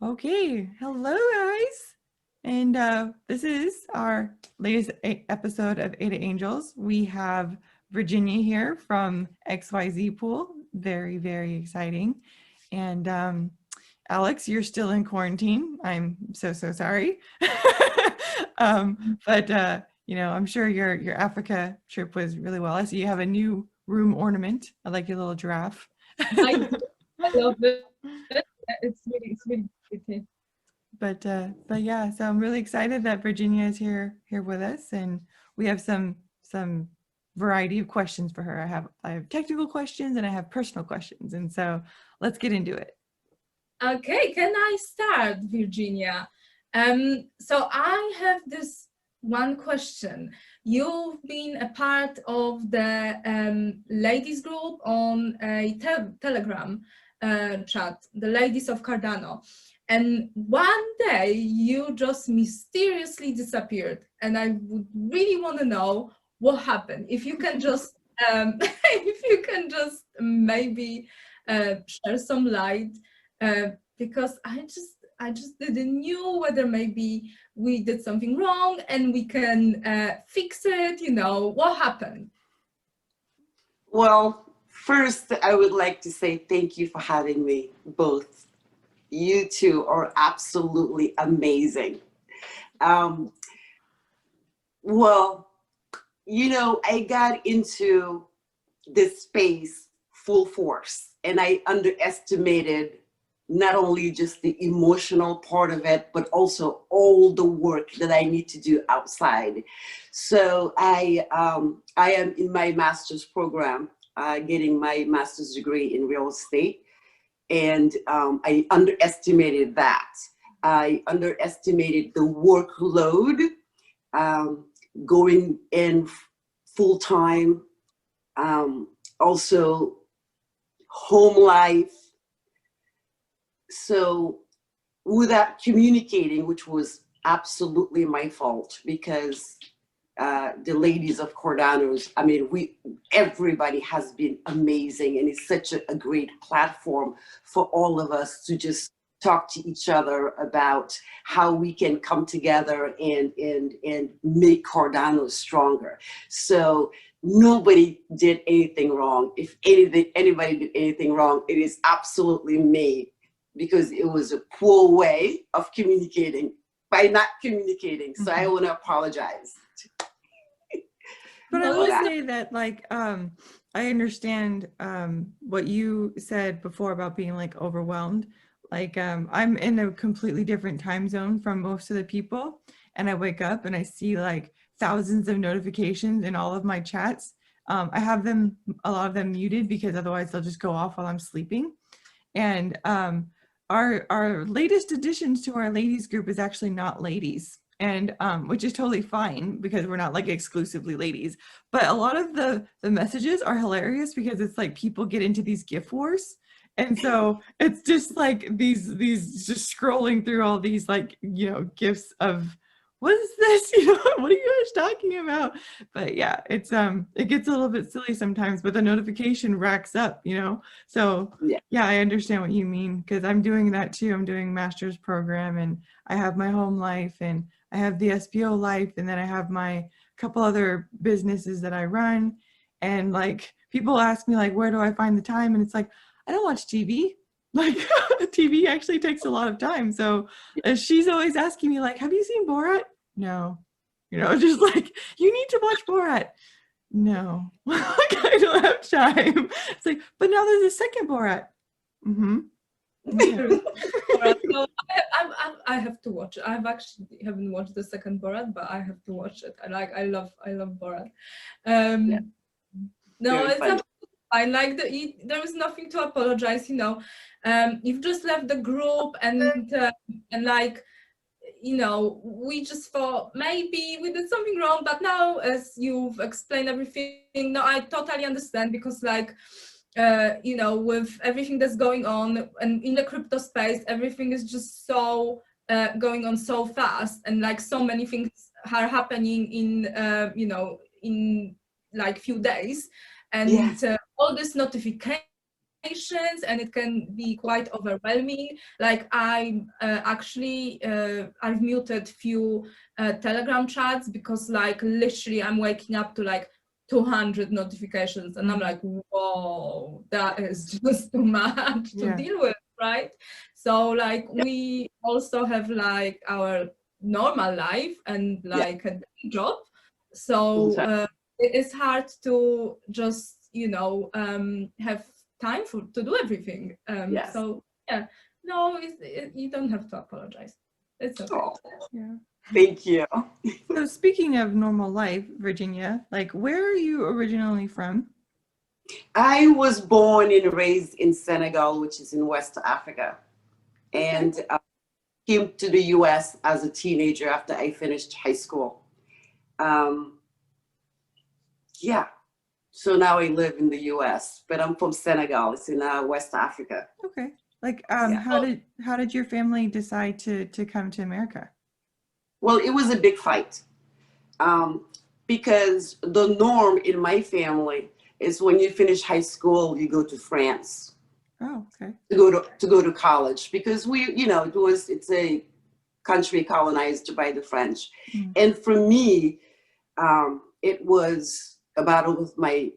Okay, hello guys. And this is our latest episode of Ada Angels. We have Virginia here from XYZ Pool. Very, very exciting. And Alex, you're still in quarantine. I'm so sorry. But I'm sure your Africa trip was really well. I see you have a new room ornament. I like your little giraffe. I do. I love it. It's really pretty. But yeah, so I'm really excited that Virginia is here with us, and we have some variety of questions for her. I have technical questions and I have personal questions, and so let's get into it. Okay, can I start, Virginia? So I have this one question. You've been a part of the ladies group on a Telegram chat, the Ladies of Cardano. And one day you just mysteriously disappeared. And I would really want to know what happened. If you can just, if you can just maybe share some light. Because I just didn't knew whether maybe we did something wrong and we can fix it. What happened? Well, first, I would like to say thank you for having me, both. You two are absolutely amazing. Um, well, I got into this space full force, and I underestimated not only just the emotional part of it, but also all the work that I need to do outside. So I am in my master's program, getting my master's degree in real estate. And I underestimated that. I underestimated the workload, going in full time, also home life. So without communicating, which was absolutely my fault, because the ladies of Cardano's, I mean, everybody has been amazing, and it's such a great platform for all of us to just talk to each other about how we can come together and make Cardano stronger. So nobody did anything wrong. If anybody did anything wrong, it is absolutely me, because it was a poor way of communicating by not communicating. So I want to apologize. But I will say that, like, I understand what you said before about being like overwhelmed. Like, I'm in a completely different time zone from most of the people, and I wake up and I see like thousands of notifications in all of my chats. I have a lot of them muted, because otherwise they'll just go off while I'm sleeping. And our latest additions to our ladies group is actually not ladies. And which is totally fine, because we're not like exclusively ladies, but a lot of the messages are hilarious, because it's like people get into these GIF wars, and so it's just like these just scrolling through all these, like, GIFs of what is this, what are you guys talking about? But yeah, it's it gets a little bit silly sometimes, but the notification racks up, so yeah, I understand what you mean, because I'm doing that too. I'm doing master's program, and I have my home life, and I have the SPO life, and then I have my couple other businesses that I run. And like, people ask me like, where do I find the time? And it's like, I don't watch TV. Like, TV actually takes a lot of time. So she's always asking me like, have you seen Borat? No. Just like, you need to watch Borat. No. Like, I don't have time. It's like, but now there's a second Borat. Mm-hmm. Yeah. So I have to watch it. Haven't watched the second Borat, but I have to watch it. I love Borat. No, it's absolutely fine. Like, there is nothing to apologize. You've just left the group, and like, we just thought maybe we did something wrong. But now, as you've explained everything, no, I totally understand, because like, with everything that's going on and in the crypto space, everything is just so going on so fast, and like so many things are happening in in like few days, and all this notification notifications, and it can be quite overwhelming. Like I'm actually I've muted few Telegram chats because like literally I'm waking up to like 200 notifications, and I'm like, whoa, that is just too much to Yeah. deal with, right? So like we also have like our normal life and like a day job. So it is hard to just, you know, have time to do everything. Yes. So yeah, no, you don't have to apologize. It's okay. Oh, Yeah. thank you. So speaking of normal life, Virginia, like where are you originally from? I was born and raised in Senegal, which is in West Africa, and came to the US as a teenager after I finished high school. Yeah, so now I live in the US, but I'm from Senegal. It's in West Africa. Okay. Like Yeah. how did your family decide to come to America? Well, it was a big fight because the norm in my family is when you finish high school, you go to France. Oh, okay. To go to college, because it's a country colonized by the French. Mm. And for me, it was a battle with my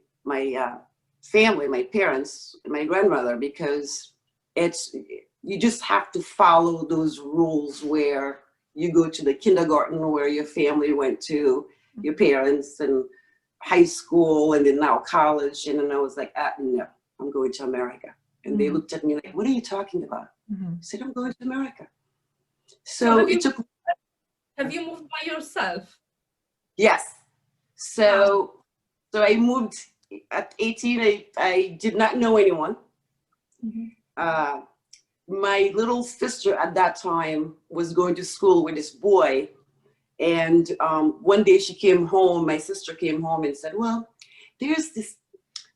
family, my parents, my grandmother, because you just have to follow those rules where you go to the kindergarten where your family went to, your parents, and high school, and then now college. And then I was like, no, I'm going to America. And they looked at me like, what are you talking about? I said, I'm going to America. So it took. Have you moved by yourself? Yes. So I moved at 18. I did not know anyone. My little sister at that time was going to school with this boy. And one day she came home, my sister came home and said, well, there's this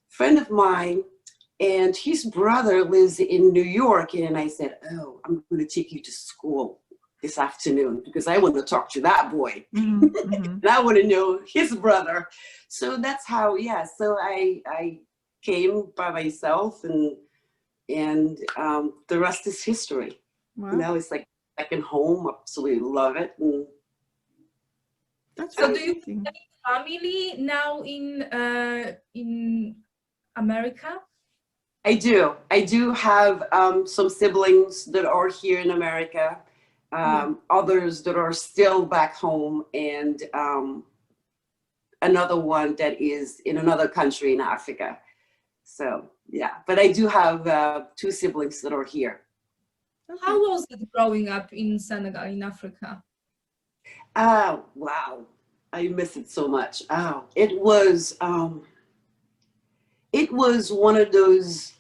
friend of mine and his brother lives in New York. And I said, oh, I'm going to take you to school this afternoon because I want to talk to that boy. And I want to know his brother. So that's how, so I came by myself, and the rest is history. Wow. You know, it's like second home. Absolutely love it. And that's so. really Do you interesting. have family now in America? I do have some siblings that are here in America, others that are still back home, and another one that is in another country in Africa. So yeah, but I do have 2 siblings that are here. Okay. How was it growing up in Senegal, in Africa? Oh, wow. I miss it so much. Oh, it was one of those,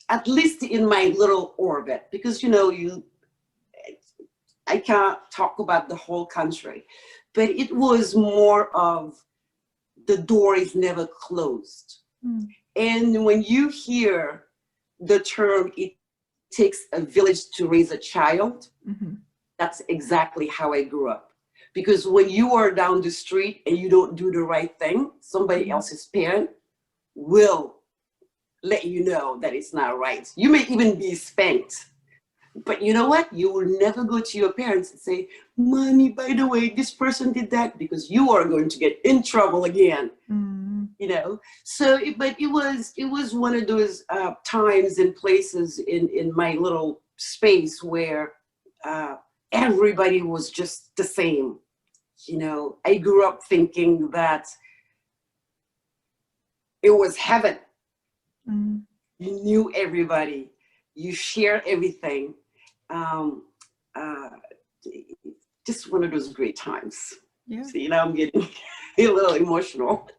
at least in my little orbit, because, I can't talk about the whole country, but it was more of the door is never closed. And when you hear the term, it takes a village to raise a child, that's exactly how I grew up. Because when you are down the street and you don't do the right thing, somebody else's parent will let you know that it's not right. You may even be spanked. But you know what? You will never go to your parents and say, Mommy, by the way, this person did that, because you are going to get in trouble again. So but it was one of those times and places in my little space where everybody was just the same. I grew up thinking that it was heaven. You knew everybody, you share everything. Just one of those great times. Yeah. So, I'm getting a little emotional.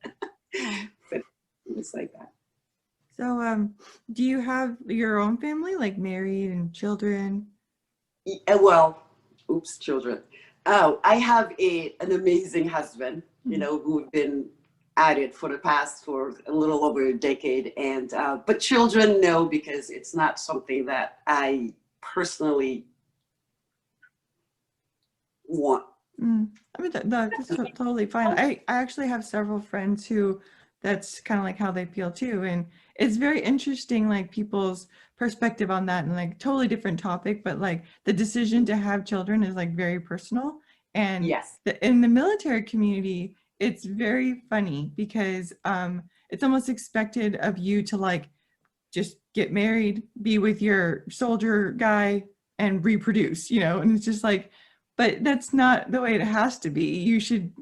But it's like that. So do you have your own family, like married and children? Well, children. Oh, I have an amazing husband, who've been at it for a little over a decade. And but children, no, because it's not something that I personally want. I mean, that's totally fine. I actually have several friends who that's kind of like how they feel too. And it's very interesting, like people's perspective on that, and like totally different topic, but like the decision to have children is like very personal. And Yes. in the military community, it's very funny because it's almost expected of you to like just get married, be with your soldier guy, and reproduce, you know, and it's just like, but that's not the way it has to be. You should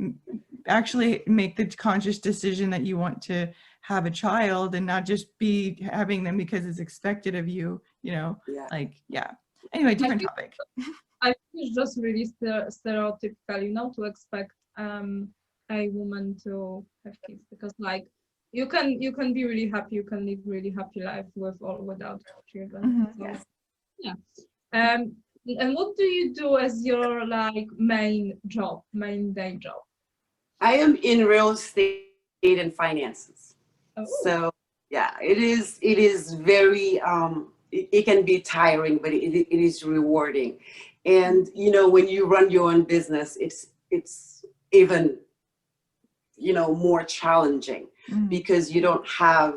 actually make the conscious decision that you want to have a child and not just be having them because it's expected of you, you know, Yeah. like, yeah. Anyway, different think- topic. I think it's just really stereotypical, you know, to expect a woman to have kids, because like you can be really happy, you can live really happy life with or without children. Mhm. So, Yes. yeah. And what do you do as your like main day job? I am in real estate and finances. Oh, So yeah, it is very it can be tiring, but it is rewarding. And you know, when you run your own business, it's even, you know, more challenging Mhm. because you don't have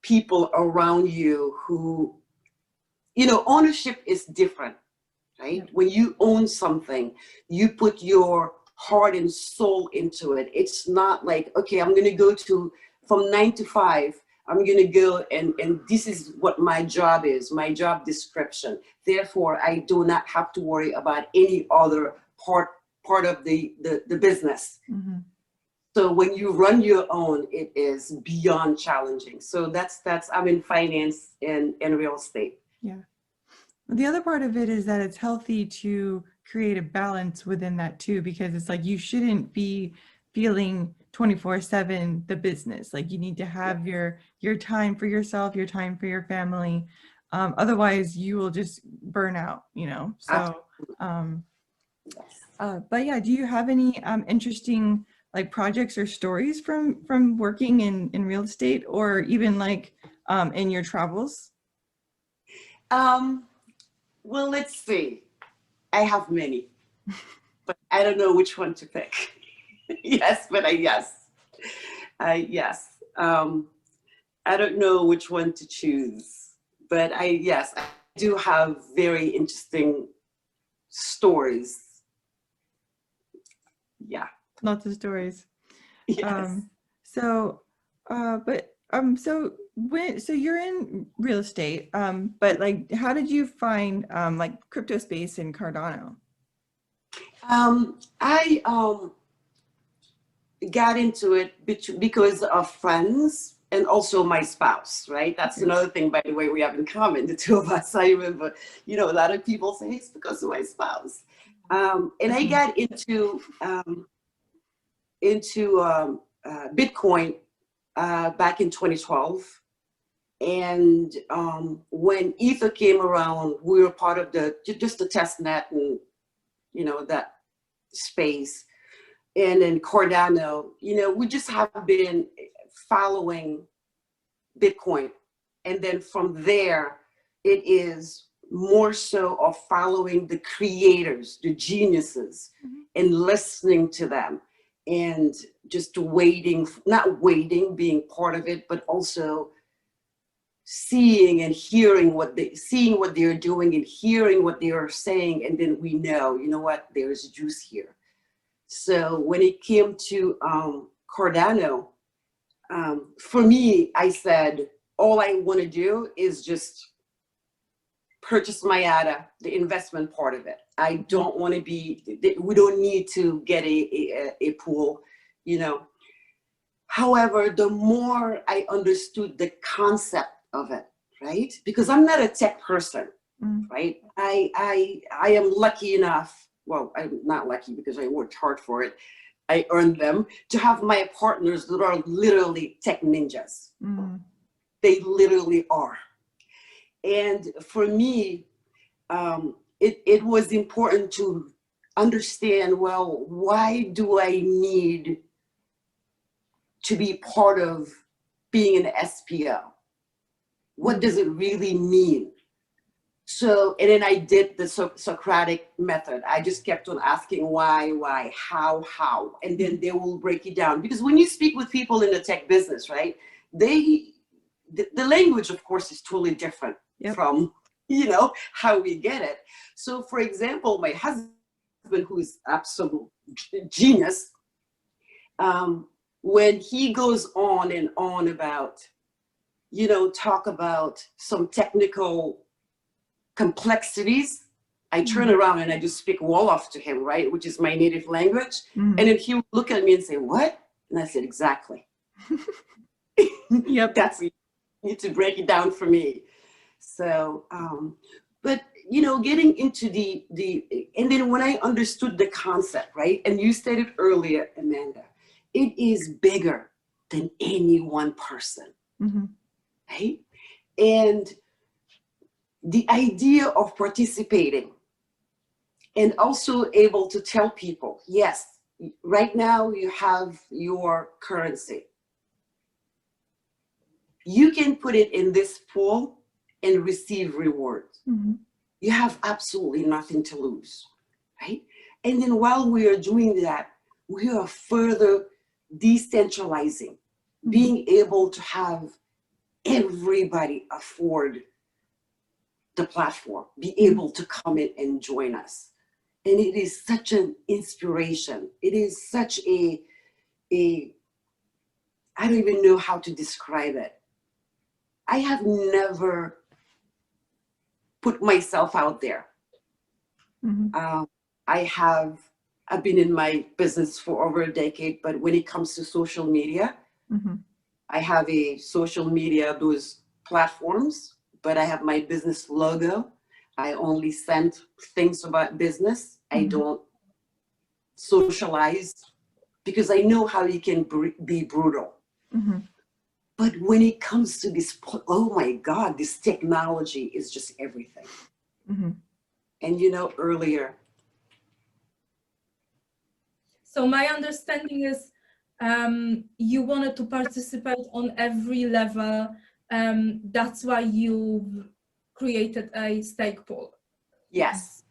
people around you who, you know, ownership is different, right? Yep. When you own something, you put your heart and soul into it. It's not like, okay, I'm gonna go to from 9 to 5, I'm gonna go and this is what my job is, my job description. Therefore, I do not have to worry about any other part of the business. Mhm. So when you run your own, it is beyond challenging. So that's I'm in finance and real estate. Yeah. The other part of it is that it's healthy to create a balance within that too, because it's like you shouldn't be feeling 24/7 the business. Like you need to have your time for yourself, your time for your family. Otherwise, you will just burn out, you know. So, but yeah, do you have any interesting like projects or stories from working in real estate, or even like in your travels? Well, let's see. I have many, but I don't know which one to pick. Yes, but yes. Yes. I don't know which one to choose, but yes, I do have very interesting stories. Yeah. Lots of stories. Yes. So, so you're in real estate, but like, how did you find like crypto space in Cardano? I got into it because of friends and also my spouse, right? That's Okay. another thing, by the way, we have in common, the two of us. I remember, you know, a lot of people say it's because of my spouse. And I got into Bitcoin back in 2012. And when Ether came around, we were part of just the test net and, you know, that space. And then Cardano, you know, we just have been following Bitcoin. And then from there, it is more so of following the creators, the geniuses, and listening to them and just waiting, not waiting, being part of it, but also seeing and hearing seeing what they're doing and hearing what they are saying. And then we know, you know what, there's juice here. So when it came to Cardano, for me, I said, all I want to do is just purchase my ADA, the investment part of it. I don't want to we don't need to get a pool, you know. However, the more I understood the concept of it, right? Because I'm not a tech person, right? I am lucky enough, well, I'm not lucky because I worked hard for it. I earned them to have my partners that are literally tech ninjas. They literally are. And for me, it was important to understand, well, why do I need to be part of being an SPO? What does it really mean So, and then I did the Socratic method. I just kept on asking why, how, and then they will break it down. Because when you speak with people in the tech business, right, the language, of course, is totally different from, you know, how we get it. So, for example, my husband, who's absolute genius, when he goes on and on about, you know, talk about some technical complexities, I turn around and I just speak Wolof to him, right, which is my native language. And then he would look at me and say, "What?" And I said, "Exactly." Yep. That's, you need to break it down for me. So, but you know, getting into and then when I understood the concept, right, and you said it earlier, Amanda, it is bigger than any one person, right? And the idea of participating and also able to tell people, yes, right now you have your currency. You can put it in this pool and receive rewards. You have absolutely nothing to lose, right? And then while we are doing that, we are further decentralizing, being able to have everybody afford the platform, be able to come in and join us. And it is such an inspiration. It is such a I don't even know how to describe it. I have never put myself out there. I've been in my business for over a decade, but when it comes to social media, I have a social media, those platforms, but I have my business logo. I only send things about business. I don't socialize because I know how you can be brutal. But when it comes to this, oh my God, this technology is just everything. And you know, earlier. So my understanding is you wanted to participate on every level. That's why you created a stake pool. Yes.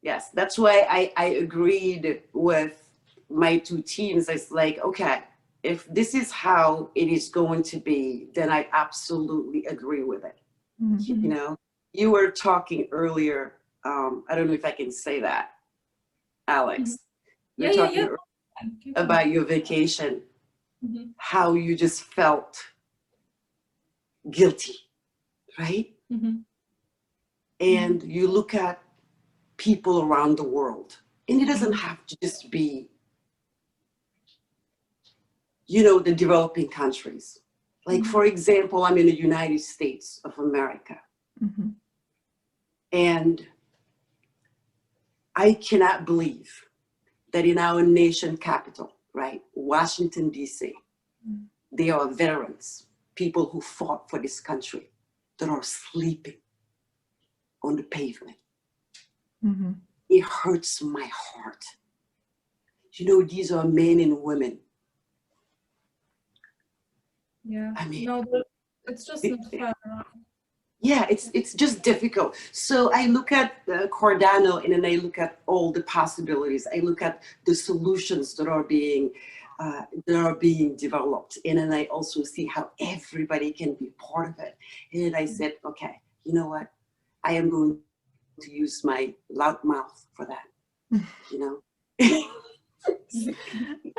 Yes. That's why I agreed with my two teams. It's like, okay, if this is how it is going to be, then I absolutely agree with it. You know, you were talking earlier, I don't know if I can say that, Alex. Yeah, You're talking about your vacation, how you just felt guilty, right? And you look at people around the world, and it doesn't have to just be, you know, the developing countries. Like, for example, I'm in the United States of America. And I cannot believe that in our nation capital, right, Washington, D.C., there are veterans, people who fought for this country, that are sleeping on the pavement. It hurts my heart. You know, these are men and women. Yeah, I mean, no, it's just not fair. Yeah, it's just difficult. So I look at Cardano, and then I look at all the possibilities. I look at the solutions that are being developed, and then I also see how everybody can be part of it. And I said, okay, you know what? I am going to use my loud mouth for that. You know.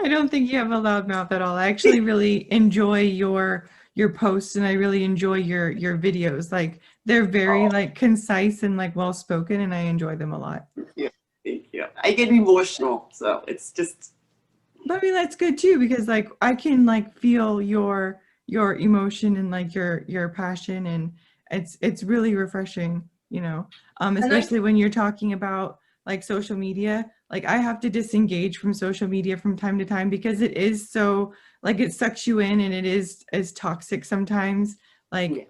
I don't think you have a loud mouth at all. I actually really enjoy your posts, and I really enjoy your videos. Like, they're very like concise and like well spoken, and I enjoy them a lot. Yeah, thank you. I get emotional, so it's just. But I mean, that's good too, because like I can like feel your emotion and like your passion, and it's really refreshing, you know. Especially when you're talking about like social media. Like, I have to disengage from social media from time to time because it is so like it sucks you in, and it is as toxic sometimes. Like,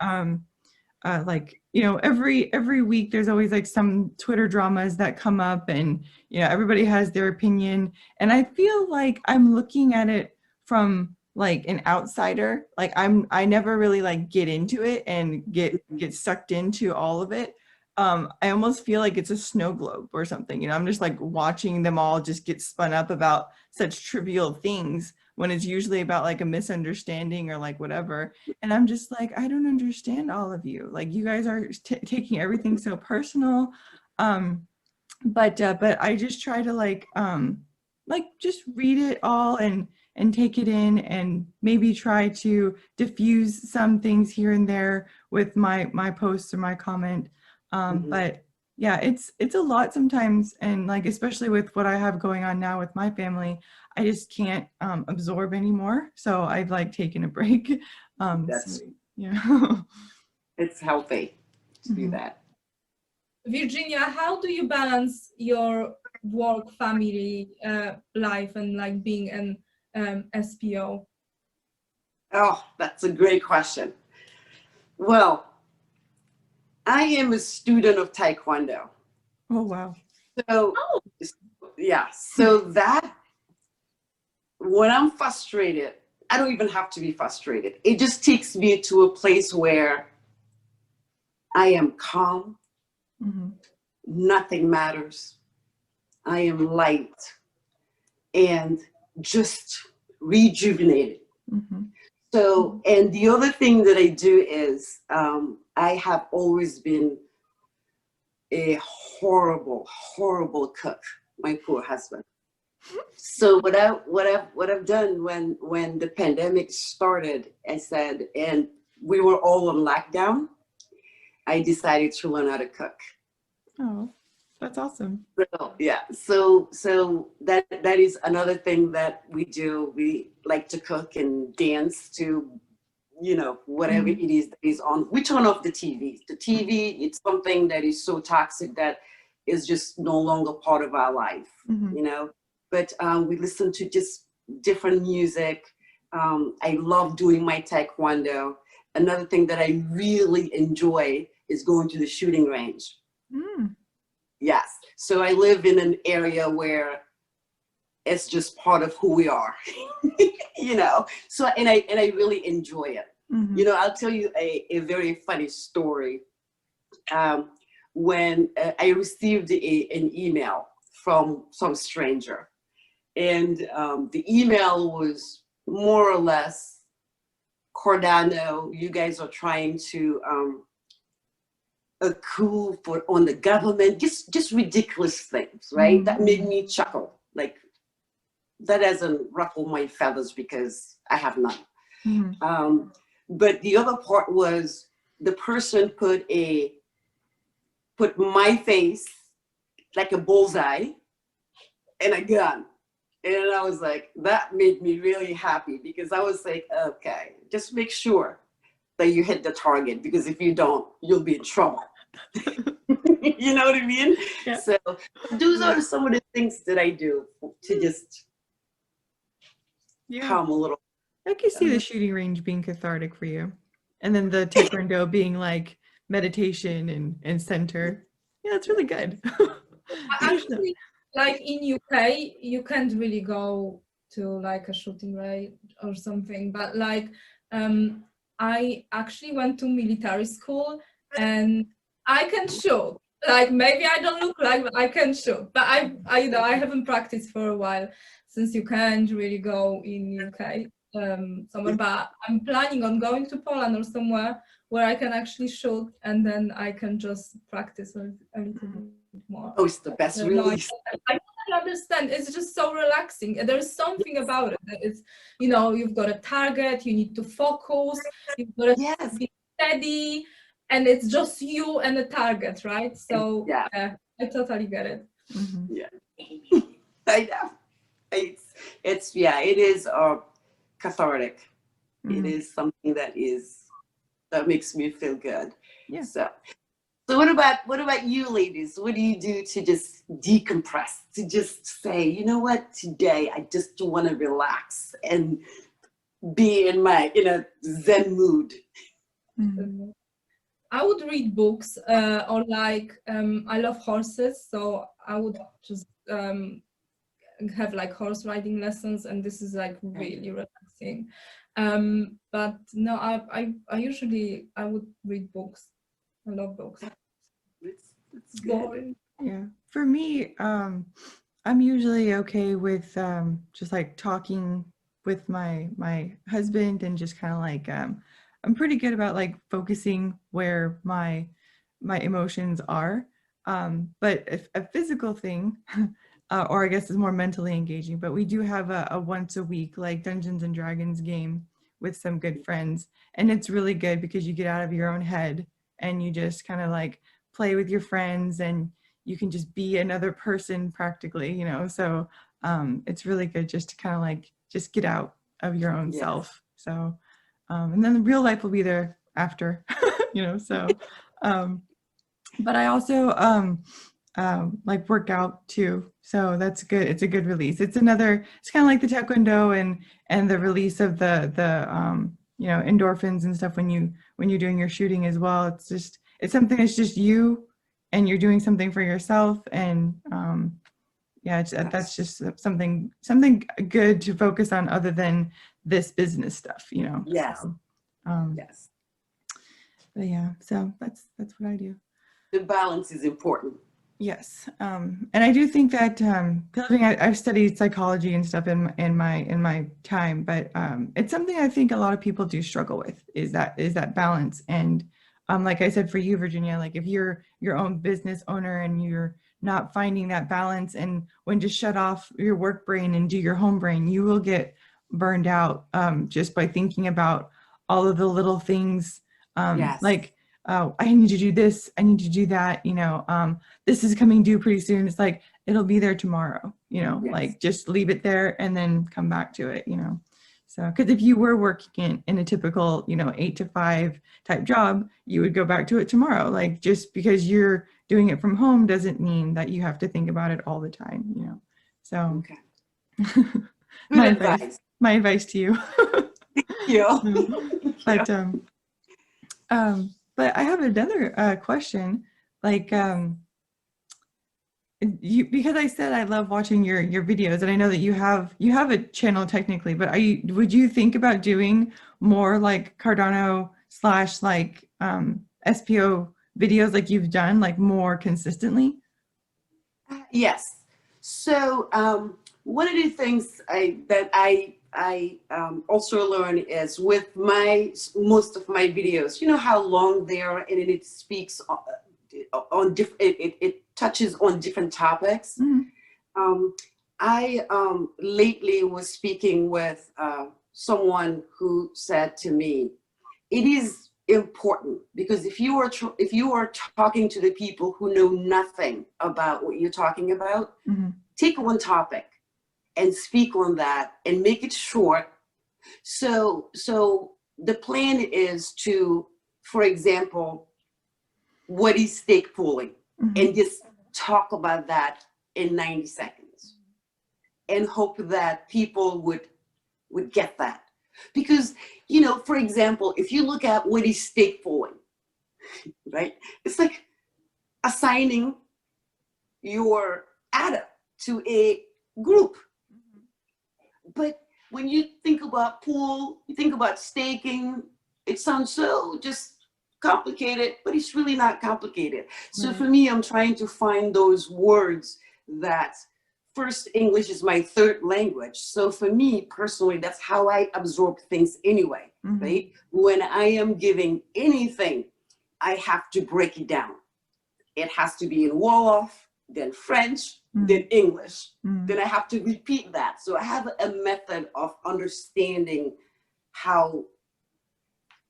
like, you know, every week there's always like some Twitter dramas that come up, and you know, everybody has their opinion, and I feel like I'm looking at it from like an outsider. Like I never really like get into it and get sucked into all of it. I almost feel like it's a snow globe or something, you know. I'm just like watching them all just get spun up about such trivial things when it's usually about like a misunderstanding or like whatever. And I'm just like, I don't understand all of you. Like you guys are taking everything so personal. But I just try to like just read it all and take it in and maybe try to diffuse some things here and there with my posts or my comment. But yeah, it's a lot sometimes, and like especially with what I have going on now with my family, I just can't absorb anymore. So I've like taken a break. That's So, yeah. it's healthy to do Mhm. that. Virginia, how do you balance your work family life and like being an SPO? Oh, that's a great question. Well, I am a student of Taekwondo. Oh wow. So, yeah, so that when I'm frustrated, I don't even have to be frustrated. It just takes me to a place where I am calm, Mm-hmm. nothing matters. I am light and just rejuvenated. Mm-hmm. So, and the other thing that I do is I have always been a horrible, horrible cook, my poor husband. So what I've done when the pandemic started, I said, and we were all on lockdown, I decided to learn how to cook. Oh, that's awesome. So, yeah, so that is another thing that we do. We like to cook and dance to, you know, whatever Mhm. it is that is on. We turn off the TV. The TV, it's something that is so toxic that is just no longer part of our life, Mhm. you know. But we listen to just different music. I love doing my taekwondo. Another thing that I really enjoy is going to the shooting range. Mm. Yes. So I live in an area where it's just part of who we are, you know. So and I really enjoy it. Mhm. You know, I'll tell you a very funny story. When I received an email from some stranger, and the email was more or less, Cardano, you guys are trying to a coup on the government, just ridiculous things, right? That made me chuckle. Like, that doesn't ruffle my feathers because I have none. Mhm. But the other part was the person put my face like a bullseye and a gun. And I was like, that made me really happy because I was like, okay, just make sure that you hit the target, because if you don't, you'll be in trouble. You know what I mean? Yeah. So those are some of the things that I do to just Yeah. calm a little. I can see the shooting range being cathartic for you. And then the taekwondo being like meditation and center. Yeah, it's really good. Actually, like in UK, you can't really go to like a shooting range or something, but like I actually went to military school and I can shoot. Like maybe I don't look like, but I can shoot. But I you know I haven't practiced for a while since you can't really go in UK somewhere. But I'm planning on going to Poland or somewhere where I can actually shoot, and then I can just practice a little bit more. Oh, it's the best No, release. I totally understand. It's just so relaxing. There's something about it that it's, you know, you've got a target, you need to focus, you've got to Yes. be steady, and it's just you and the target, right? So Yeah. I totally get it. Mhm. Yeah. I know. It's yeah, it is cathartic. It Mhm. is something that makes me feel good. Yeah. So what about you ladies? What do you do to just decompress? To just say, you know what, today I just want to relax and be in a Zen mood. Mhm. I would read books or like I love horses, so I would just have like horse riding lessons, and this is like really relaxing. interesting. But no, I usually I would read books. I love books. It's good. Boring. Yeah. For me, I'm usually okay with just like talking with my husband and just kind of like I'm pretty good about like focusing where my emotions are. But a physical thing, or I guess is more mentally engaging. But we do have a once a week like Dungeons and Dragons game with some good friends, and it's really good because you get out of your own head and you just kind of like play with your friends and you can just be another person practically, you know. So it's really good just to kind of like just get out of your own Yes. self. So and then the real life will be there after, you know. So but I also like work out too, so that's good. It's a good release. It's another, it's kind of like the taekwondo and the release of the you know, endorphins and stuff when you're doing your shooting as well. It's just, it's something that's just you and you're doing something for yourself, and yeah, it's, that's just something good to focus on other than this business stuff, you know. Yes. So, Yes. but yeah, so that's what I do. The balance is important. Yes, and I do think that building. I've studied psychology and stuff in my time, but it's something I think a lot of people do struggle with. Is that balance? And like I said, for you, Virginia, like if you're your own business owner and you're not finding that balance, and when to shut off your work brain and do your home brain, you will get burned out just by thinking about all of the little things. Yes. Like, oh, I need to do this, I need to do that, you know. This is coming due pretty soon. It's like, it'll be there tomorrow, you know. Yes. Like just leave it there and then come back to it, you know. So, because if you were working in a typical, you know, 8 to 5 type job, you would go back to it tomorrow. Like just because you're doing it from home doesn't mean that you have to think about it all the time, you know. So, Okay. Good advice. my advice to you. Yeah. But I have another question, like you, because I said I love watching your videos, and I know that you have a channel technically, but would you think about doing more like Cardano / like SPO videos like you've done, like more consistently? Yes. So one of the things I also learned is with most of my videos, you know how long they are, and it speaks on different, it touches on different topics. Mm-hmm. I lately was speaking with someone who said to me, it is important because if you are talking to the people who know nothing about what you're talking about, Mm-hmm. take one topic and speak on that and make it short. So the plan is to, for example, what is stake pooling? Mm-hmm. And just talk about that in 90 seconds and hope that people would get that. Because, you know, for example, if you look at what is stake pooling, right? It's like assigning your ADA to a group. But when you think about pool, you think about staking, it sounds so just complicated, but it's really not complicated. So Right. for me, I'm trying to find those words that, first, English is my third language. So for me personally, that's how I absorb things anyway, Mm-hmm. right? When I am giving anything, I have to break it down. It has to be in Wolof, then French, then English. Then I have to repeat that. So I have a method of understanding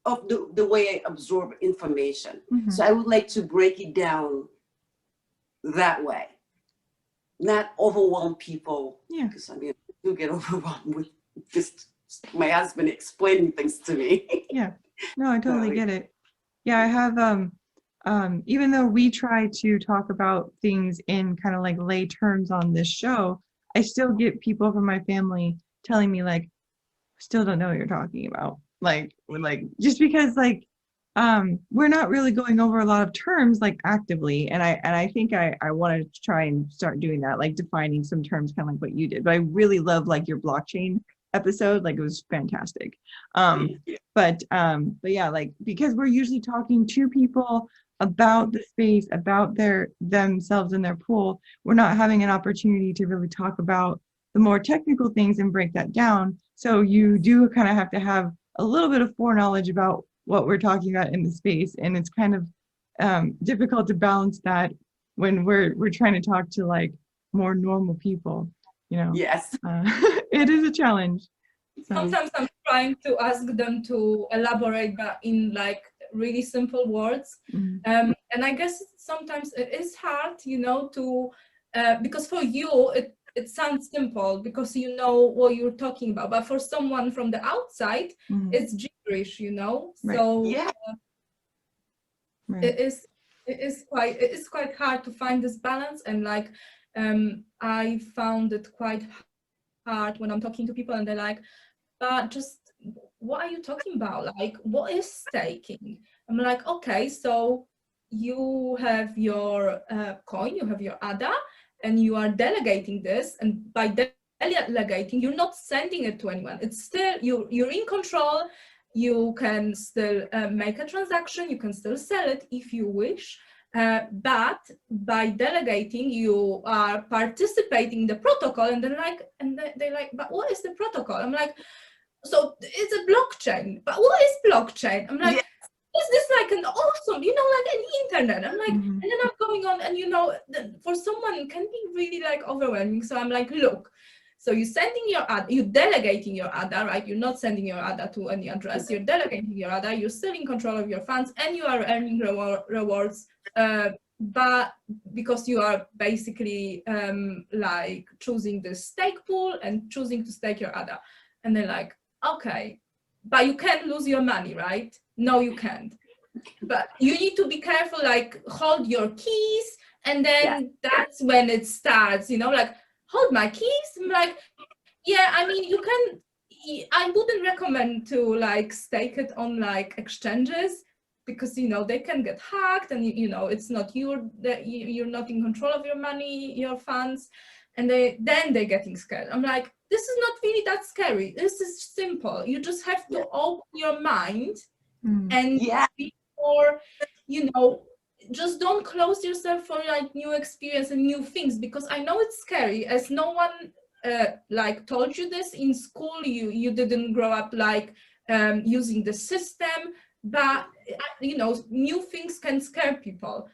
the way I absorb information. Mm-hmm. So I would like to break it down that way, not overwhelm people. Yeah. Because I mean, I do get overwhelmed with just my husband explaining things to me. Yeah, no, I totally get it. Yeah, I have even though we try to talk about things in kind of like lay terms on this show, I still get people from my family telling me like, still don't know what you're talking about. Like just because like we're not really going over a lot of terms like actively, and I think I want to try and start doing that, like defining some terms kind of like what you did. But I really love like your blockchain episode. Like, it was fantastic. But yeah, like, because we're usually talking to people about the space, about themselves and their pool, we're not having an opportunity to really talk about the more technical things and break that down. So you do kind of have to have a little bit of foreknowledge about what we're talking about in the space, and it's kind of difficult to balance that when we're trying to talk to like more normal people, you know. Yes. It is a challenge. So. Sometimes I'm trying to ask them to elaborate, but in like really simple words. And I guess sometimes it is hard, you know, to because for you it sounds simple because you know what you're talking about, but for someone from the outside, it's gibberish, you know. Right. So Yeah. Right. it is quite hard to find this balance, and like I found it quite hard when I'm talking to people and they're like, but just what are you talking about? Like, what is staking? I'm like, okay, so you have your coin, you have your ADA, and you are delegating this, and by delegating, you're not sending it to anyone. It's still you're in control. You can still make a transaction. You can still sell it if you wish. But by delegating, you are participating in the protocol, and they're like, but what is the protocol? I'm like, so it's a blockchain, but what is blockchain? I'm like, is this like an awesome, you know, like an internet? I'm like, and then I'm going on, and you know, for someone it can be really like overwhelming. So I'm like, look, so you're sending your ADA, you're delegating your ADA, right? You're not sending your ADA to any address. You're delegating your ADA. You're still in control of your funds, and you are earning rewards. But because you are basically like choosing the stake pool and choosing to stake your ADA, and they're like, okay, but you can't lose your money, right? No, you can't. But you need to be careful, like hold your keys, and then that's when it starts, you know, like hold my keys. I'm like, yeah, I mean, you can, I wouldn't recommend to like stake it on like exchanges, because you know they can get hacked, and you know it's not you're not in control of your money, your funds, and they're getting scared. I'm like, this is not really that scary. This is simple. You just have to open your mind and be more, you know, just don't close yourself for like new experience and new things, because I know it's scary, as no one like told you this in school. You didn't grow up like using the system, but you know, new things can scare people.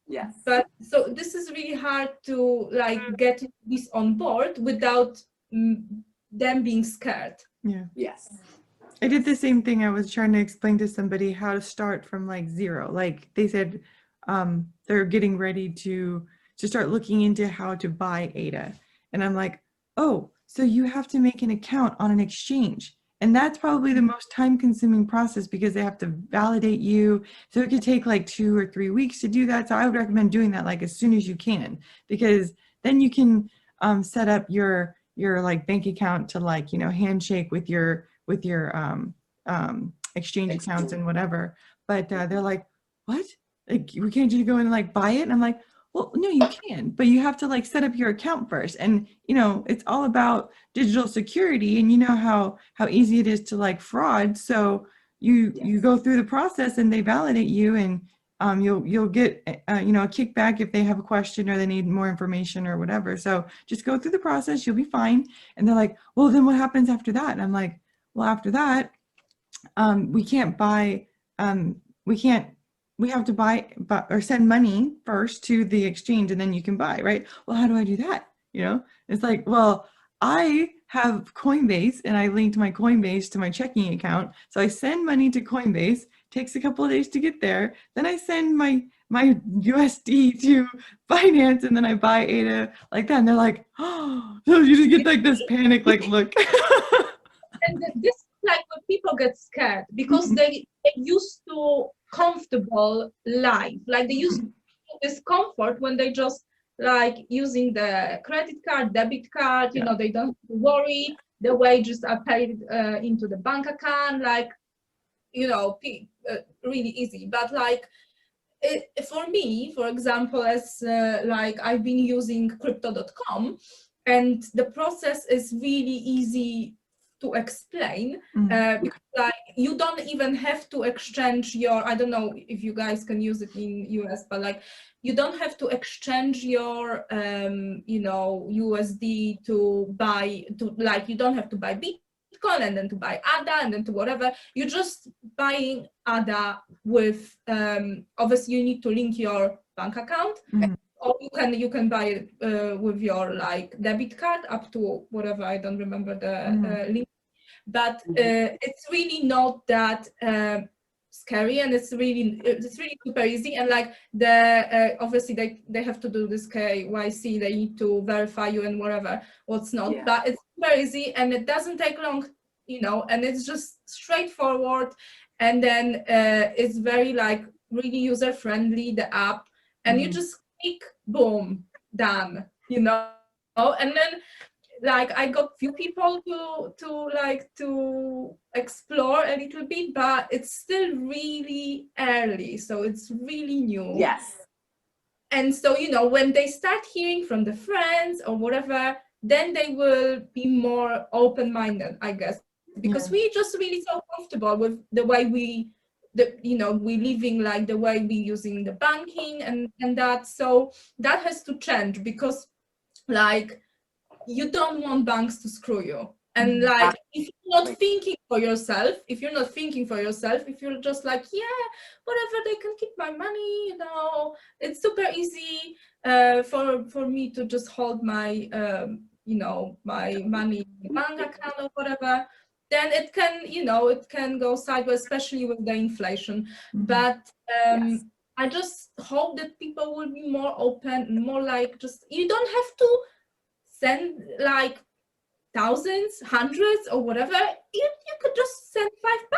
Yes. But so this is really hard to like get this on board without them being scared. Yeah. Yes. I did the same thing. I was trying to explain to somebody how to start from like zero. Like they said, they're getting ready to start looking into how to buy ADA. And I'm like, oh, so you have to make an account on an exchange. And that's probably the most time consuming process, because they have to validate you. So it could take like 2 or 3 weeks to do that. So I would recommend doing that like as soon as you can, because then you can set up your like bank account to like, you know, handshake with your exchange accounts and whatever. But they're like, what? Like, we can't just go in and like buy it? And I'm like, well, no, you can, but you have to like set up your account first. And, you know, it's all about digital security, and you know how easy it is to like fraud. So you go through the process and they validate you, and you'll get, you know, a kickback if they have a question or they need more information or whatever. So just go through the process, you'll be fine. And they're like, well, then what happens after that? And I'm like, well, after that, we can't buy, we have to buy or send money first to the exchange, and then you can buy, right? Well, how do I do that? You know, it's like, well, I have Coinbase and I linked my Coinbase to my checking account. So I send money to Coinbase, takes a couple of days to get there. Then I send my USD to Binance, and then I buy ADA like that. And they're like, oh, so you just get like this panic, like, look. And this is like when people get scared, because they used to comfortable life, like they used to this comfort when they just like using the credit card, debit card, you know, they don't have to worry, the wages are paid into the bank account, like, you know, really easy. But like for me, for example, as like I've been using crypto.com, and the process is really easy to explain, Mm. because like you don't even have to exchange your, I don't know if you guys can use it in US, but like you don't have to exchange your you know, USD to buy, to like, you don't have to buy Bitcoin and then to buy ADA and then to whatever. You're just buying ADA with obviously you need to link your bank account, Mm. or you can buy it with your like debit card up to whatever, I don't remember the link, but it's really not that scary, and it's really super easy. And like the obviously they have to do this KYC, they need to verify you and whatever what's not, Yeah. but it's very easy and it doesn't take long, you know, and it's just straightforward. And then it's very like really user friendly, the app, and you just click, boom, done, you know. And then like I got few people to explore a little bit, but it's still really early, so it's really new. Yes. And so, you know, when they start hearing from the friends or whatever, then they will be more open-minded, I guess, because we just really so comfortable with the way we living, like the way we using the banking and that. So that has to change, because like you don't want banks to screw you. And like if you're not thinking for yourself, if you're just like, yeah, whatever, they can keep my money, you know, it's super easy for me to just hold my you know, my money in the bank account or whatever, then it can, you know, it can go sideways, especially with the inflation. But I just hope that people will be more open, more like, just, you don't have to send like thousands, hundreds, or whatever. You could just send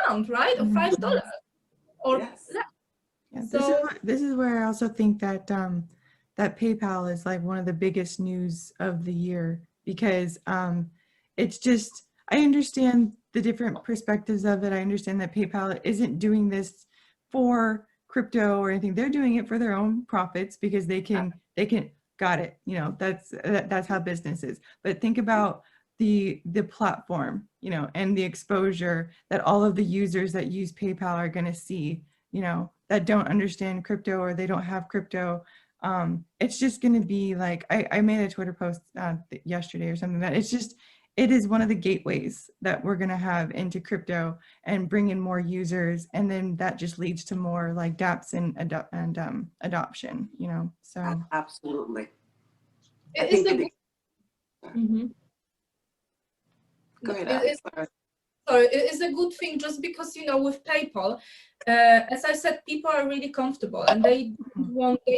£5, right, or $5, or Yeah, so this is where I also think that that PayPal is like one of the biggest news of the year, because it's just, I understand the different perspectives of it. I understand that PayPal isn't doing this for crypto or anything. They're doing it for their own profits, because they can got it, you know, that's how business is. But think about the platform, you know, and the exposure that all of the users that use PayPal are going to see, you know, that don't understand crypto or they don't have crypto. It's just going to be like, I made a Twitter post yesterday or something, that it is one of the gateways that we're going to have into crypto and bring in more users. And then that just leads to more like dApps and adoption, you know, so. Absolutely. it is a good, Go ahead, sorry, it is a good thing, just because, you know, with PayPal, as I said, people are really comfortable and they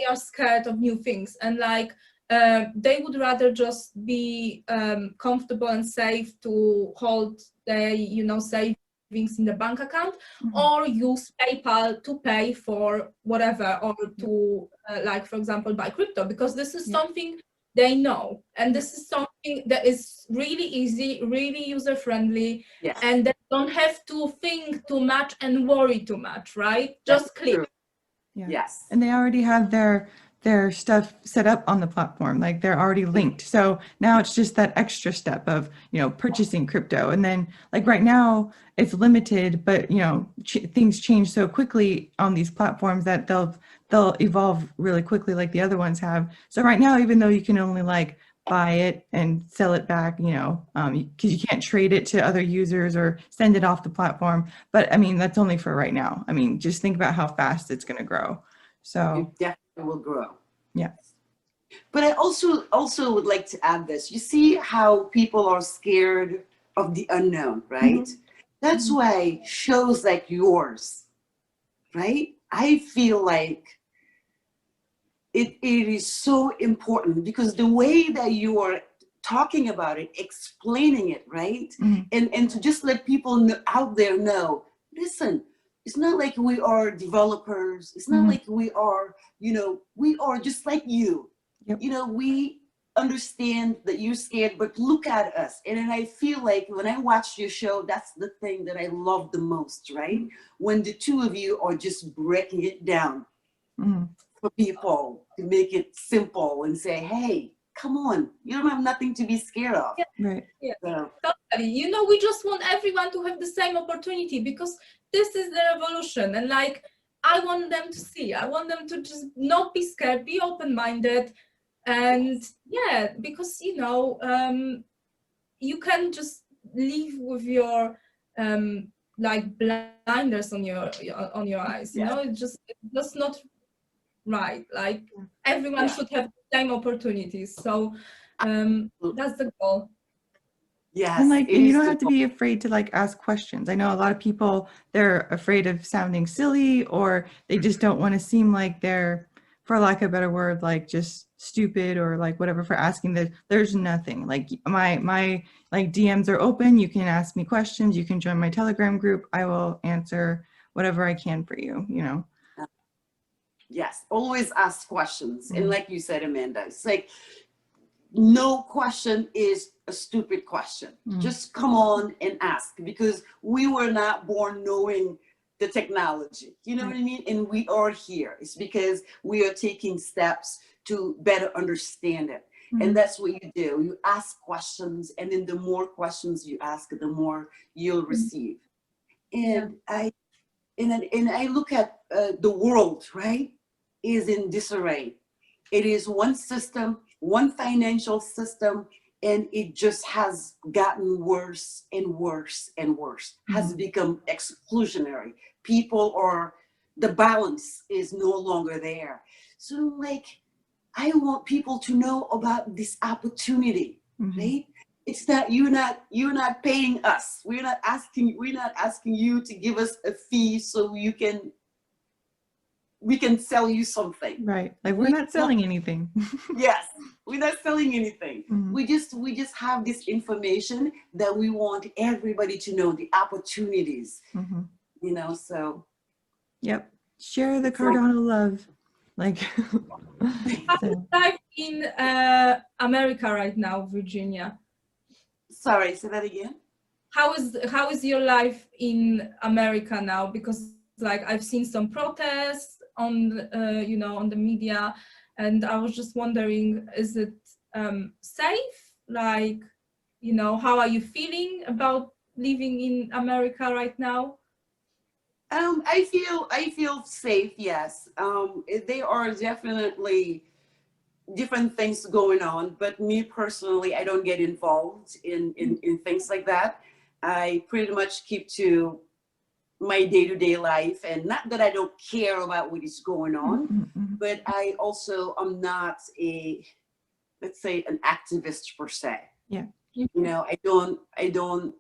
are scared of new things, and like they would rather just be comfortable and safe to hold their, you know, savings in the bank account, or use PayPal to pay for whatever, or to like, for example, buy crypto, because this is something they know, and this is something that is really easy, really user-friendly, and they don't have to think too much and worry too much, right? Just click. Yes. And they already have their stuff set up on the platform, like they're already linked. So now it's just that extra step of, you know, purchasing crypto. And then like right now it's limited, but you know, things change so quickly on these platforms that they'll evolve really quickly, like the other ones have. So right now, even though you can only like buy it and sell it back, you know, because you can't trade it to other users or send it off the platform. But I mean, that's only for right now. I mean, just think about how fast it's going to grow. So it definitely will grow. Yeah. But I also would like to add this. You see how people are scared of the unknown, right? That's why shows like yours, right? I feel like it is so important, because the way that you are talking about it, explaining it, right? And to just let people out there know, listen, it's not like we are developers. It's not like we are, you know, we are just like you. You know, we understand that you're scared, but look at us. And then I feel like when I watch your show, that's the thing that I love the most, right? When the two of you are just breaking it down for people to make it simple and say, hey, come on, you don't have nothing to be scared of. Right. Yeah. So, You know, we just want everyone to have the same opportunity because this is the revolution. And like, I want them to see, I want them to just not be scared, be open-minded. And yeah, because, you know, you can just live with your like blinders on your eyes, you know, it's just not right. Like everyone should have the same opportunities. So that's the goal. Yes, And like, it and you is don't the have to be afraid to like ask questions. I know a lot of people, they're afraid of sounding silly, or they just don't want to seem like they're, for lack of a better word, like just stupid or like whatever for asking this. There's nothing like my like DMs are open. You can ask me questions. You can join my Telegram group. I will answer whatever I can for you, you know. Yes, always ask questions. And like you said, Amanda, it's like no question is a stupid question. Just come on and ask, because we were not born knowing the technology, you know what I mean? And we are here. It's because we are taking steps to better understand it. And that's what you do. You ask questions, and then the more questions you ask, the more you'll receive. And I look at the world, right, is in disarray. It is one system, one financial system, and it just has gotten worse and worse and worse, has become exclusionary. People are, the balance is no longer there. So like, I want people to know about this opportunity, right? It's that you're not paying us. We're not asking you to give us a fee so we can sell you something. Right. Like we're not selling anything. Yes, we're not selling anything. We just have this information that we want everybody to know, the opportunities, you know, so. Yep. Share the Cardano love. Like, How is life in America right now, Virginia? Sorry, say that again. How is your life in America now? Because like I've seen some protests on you know, on the media, and I was just wondering, is it safe? Like, you know, how are you feeling about living in America right now? I feel safe, yes. There are definitely different things going on, but me personally, I don't get involved in things like that. I pretty much keep to my day-to-day life, and not that I don't care about what is going on, but I also am not a, let's say, an activist per se. yeah. You know, I don't,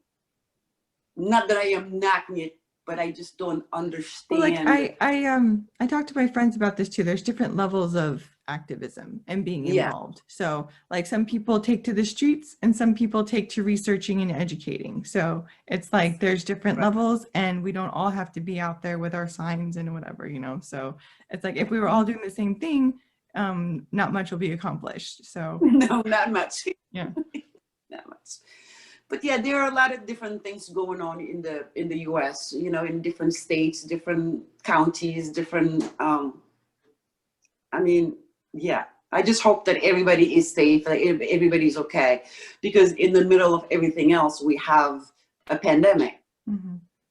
not that I am knocking it, but I just don't understand. Well, like I talk to my friends about this too. There's different levels of activism and being involved. So like some people take to the streets and some people take to researching and educating. So it's like there's different levels, and we don't all have to be out there with our signs and whatever, you know. So it's like if we were all doing the same thing, not much will be accomplished. So no, not much. Yeah. Not much. But yeah, there are a lot of different things going on in the US, you know, in different states, different counties, different, I mean, yeah, I just hope that everybody is safe, that everybody's okay, because in the middle of everything else, we have a pandemic,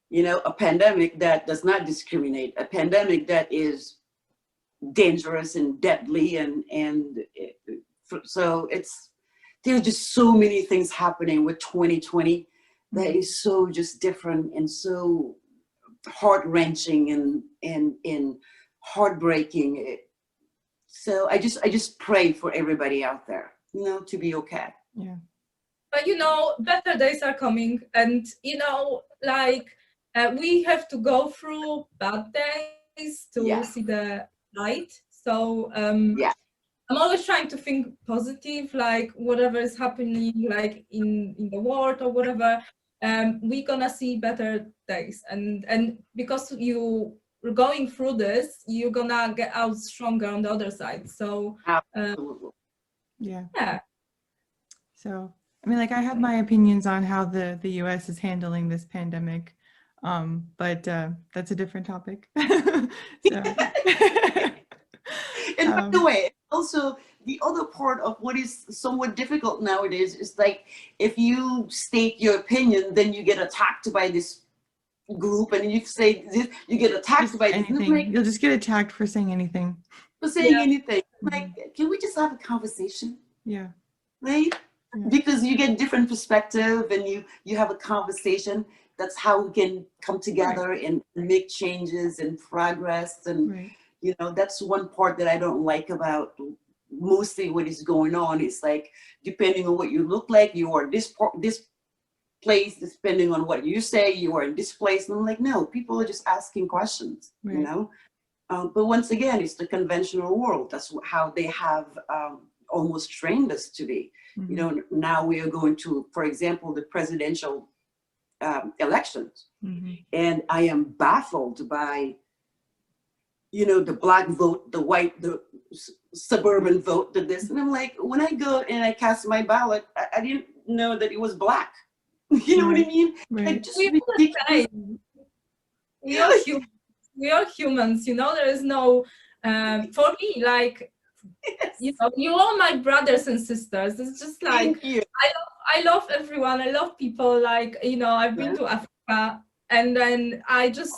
you know, a pandemic that does not discriminate, a pandemic that is dangerous and deadly. So there's just so many things happening with 2020 that is so just different and so heart-wrenching and heartbreaking. So I just pray for everybody out there, you know, to be okay. Yeah. But you know, better days are coming, and you know, like we have to go through bad days to see the light. So I'm always trying to think positive, like whatever is happening, like in the world or whatever, we're gonna see better days. And because you're going through this, you're gonna get out stronger on the other side. So absolutely. Yeah. So I mean, like I have my opinions on how the US is handling this pandemic, but that's a different topic. So. And by the way, also the other part of what is somewhat difficult nowadays is like, if you state your opinion, then you get attacked by this group, and you say this, you get attacked Just by this. anything. Like, You'll just get attacked for saying anything. for saying Yeah. anything. Like, can we just have a conversation? Yeah. Right? Yeah. Because you get different perspective, and you have a conversation. That's how we can come together and make changes and progress. And Right. you know, that's one part that I don't like about mostly what is going on. It's like, depending on what you look like, you are this place, depending on what you say, you are in this place. And I'm like, no, people are just asking questions, Right. you know. But once again, it's the conventional world. That's how they have almost trained us to be. Mhm. You know, now we are going to, for example, the presidential elections. Mhm. And I am baffled by, you know, the black vote, the white, the suburban vote, the this. And I'm like, when I go and I cast my ballot, I didn't know that it was black. You know what I mean? Right. Like, just We are the ridiculous. same. We are humans. We are humans. You know, there is no. For me, like, you know, you are my brothers and sisters. It's just like, Thank you. I love everyone. I love people. Like, you know, I've been to Africa, and then I just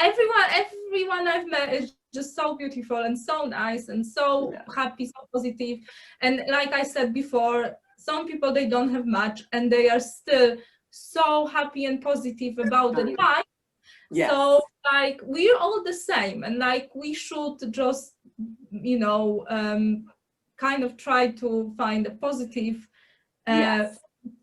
everyone I've met is just so beautiful and so nice and so happy, so positive. And like I said before, some people, they don't have much, and they are still so happy and positive about the life. Yes. So like, we're all the same, and like, we should just, you know, kind of try to find a positive Yes.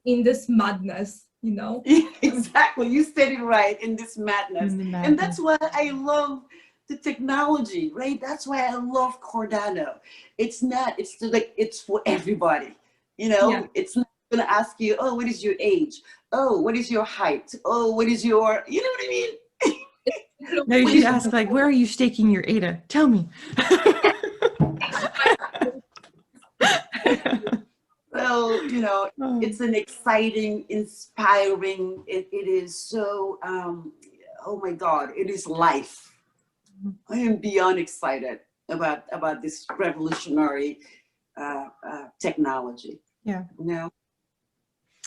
in this madness, you know. Exactly. You said it right, in this madness. In the madness. And that's why I love the technology, right? That's why I love Cardano. It's like, it's for everybody. You know, Yeah. it's not going to ask you, oh, what is your age? Oh, what is your height? Oh, what is your, you know what I mean? No, you should ask, like, where are you staking your ADA? Tell me. So, you know, Oh. it's an exciting, inspiring, it is so, oh my God, it is life. I am beyond excited about this revolutionary technology. Yeah. You know?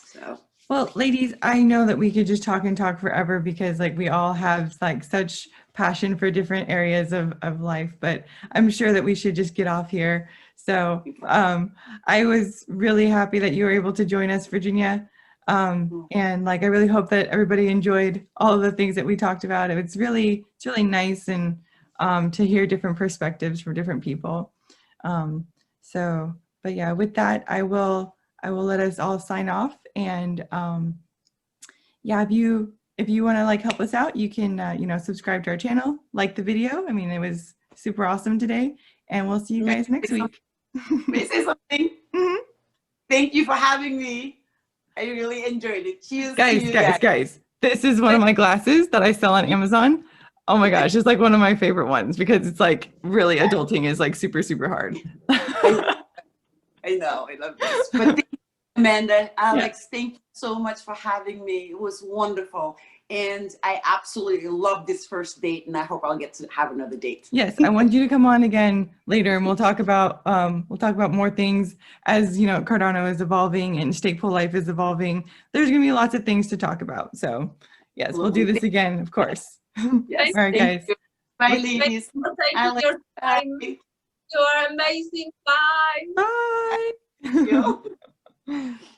So. Well, ladies, I know that we could just talk and talk forever, because like we all have like such passion for different areas of life, but I'm sure that we should just get off here. So I was really happy that you were able to join us, Virginia. And like, I really hope that everybody enjoyed all of the things that we talked about. It's really nice, and to hear different perspectives from different people. But yeah, with that, I will let us all sign off. And yeah, if you want to like help us out, you can you know, subscribe to our channel, like the video. I mean, it was super awesome today, and we'll see you guys next week. May I say something? Mhm. Thank you for having me. I really enjoyed it. Cheers, Guys, this is one of my glasses that I sell on Amazon. Oh my gosh, it's like one of my favorite ones, because it's like, really, adulting is like super hard. I know, I love this. But thank you, Amanda, Alex, thank you so much for having me. It was wonderful. And I absolutely love this first date, and I hope I'll get to have another date. Yes, I want you to come on again later, and we'll talk about more things as, you know, Cardano is evolving and stake pool life is evolving. There's going to be lots of things to talk about. So yes, we'll do this again, of course. Yes, all right, guys. you. Bye, ladies. Thank you for taking Alex, your time. bye. You are amazing. Bye. Bye. Thank you.